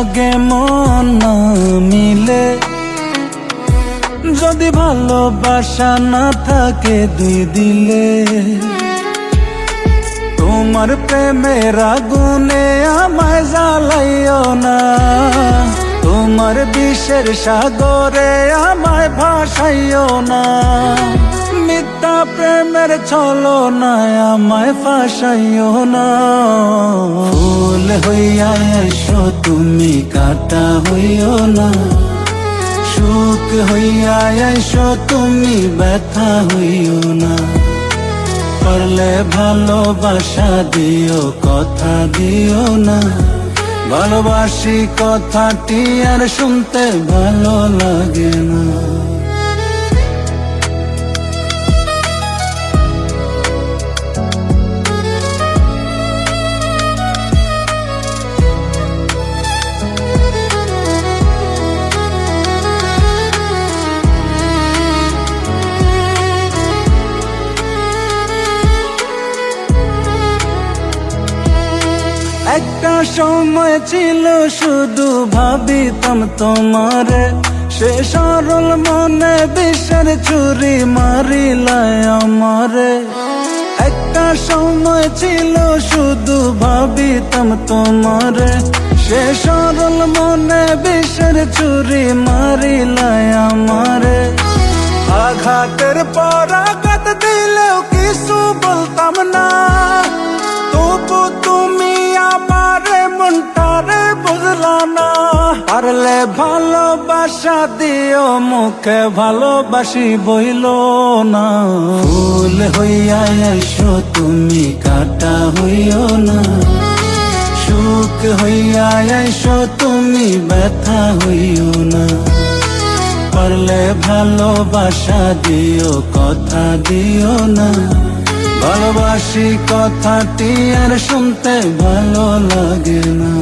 লগে মন না মিলে, যদি ভালোবাসা না থাকে দুই দিলে, তোমার প্রেমের আগুনে আমায় জ্বালাইও না, তোমার বিষের সাগরে আমায় ভাসাইও না, মিথ্যা প্রেমের ছলনায় আমায় ফাঁসাইও না। ফুল হইয়া এসো তুমি, কাঁটা হইও না, সুখ হইয়া এসো তুমি, ব্যথা হইও না। পারলে ভালোবাসা দিও, কথা দিও না, ভালোবাসি কথাটি আর শুনতে ভালো লাগে না। একটা সময় ছিল শুধু ভাবিতাম তোমারে, সে সরল মনে বিষের ছুরি মারিলায় আমারে। একটা সময় ছিল শুধু ভাবিতাম তোমারে, সে সরল মনে বিষের ছুরি মারিলায় আমারে। আঘাতের পর আঘাত দিলেও কিছু বলতাম না, তবু তুমি আমারে মনটারে বুঝলা না। পারলে ভালোবাসা দিও, মুখে ভালোবাসি বইল না। ফুল হইয়া এসো তুমি, কাঁটা হইও না, সুখ হইয়া এসো তুমি, ব্যথা হইও না। পারলে ভালোবাসা দিও, কথা দিও না, ভালোবাসি কথাটি আর শুনতে ভালো লাগে না।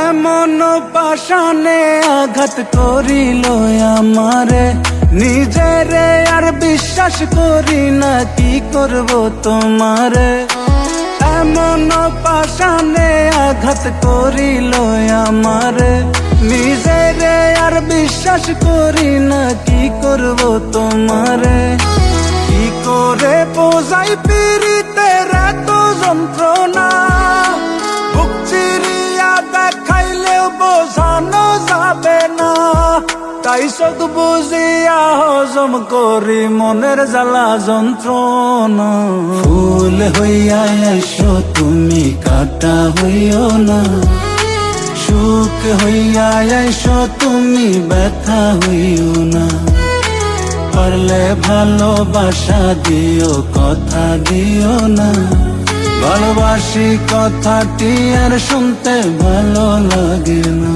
এমন পাশানে আঘাত করিল আমারে, নিজেরে আর বিশ্বাস করি না, কি করব তোমারে। এমন পাশানে আঘাত করিল আমারে, নিজেরে আর বিশ্বাস করি না, কি করব তোমারে। কি করে বোঝাই পীড়িতের এত যন্ত্রণা, বুক চিরিয়া দেখাইলেও বোঝানো যাবে না। তাই চোখ বুঝিয়া হজম করি মনের জ্বালা যন্ত্রণা। ফুল হইয়া এসো তুমি, কাঁটা হইও না, সুখ হইয়া এসো তুমি, ব্যথা হইও না। পারলে ভালোবাসা দিও, কথা দিও না, ভালোবাসি কথাটি আর শুনতে ভালো লাগে না।